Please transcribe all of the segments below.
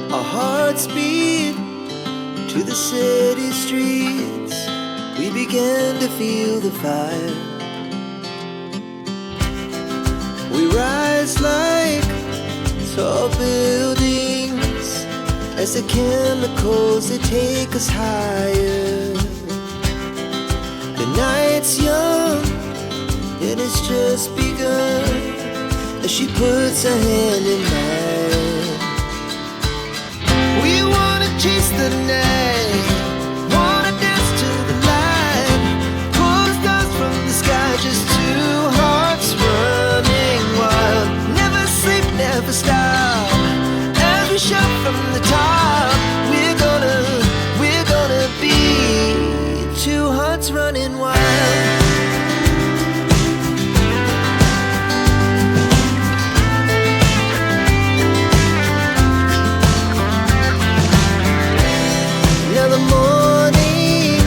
Our hearts beat to the city streets. We began to feel the fire. We rise like tall buildings as the chemicals, they take us higher. The night's young and it's just begun as she puts her hand in mine. We wanna chase the night, wanna dance to the light, pull stars from the sky, just two hearts running wild. Never sleep, never stop, as we shout from the top. We're gonna be two hearts running wild. Now the morning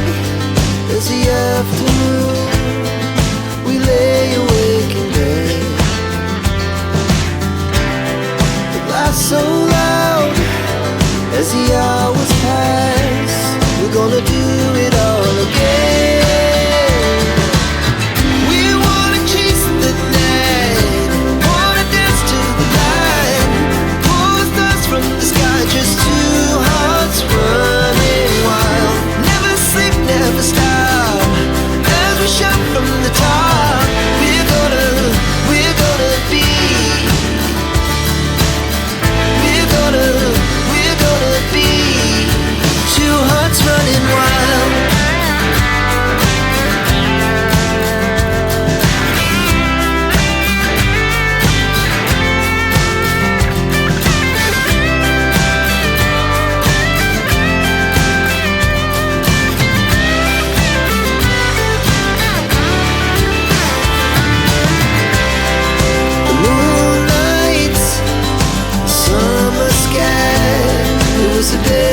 is the afternoon. We lay awake in bed. The laughs so loud as the hours pass. We're gonna do it all again. We wanna chase the night, wanna dance to the light, pull stars from the sky, just two hearts running wild. Never sleep, never stop, as we shout from the top. We're gonna be, we're gonna be two hearts running wild. The moonlight, summer sky, it was a day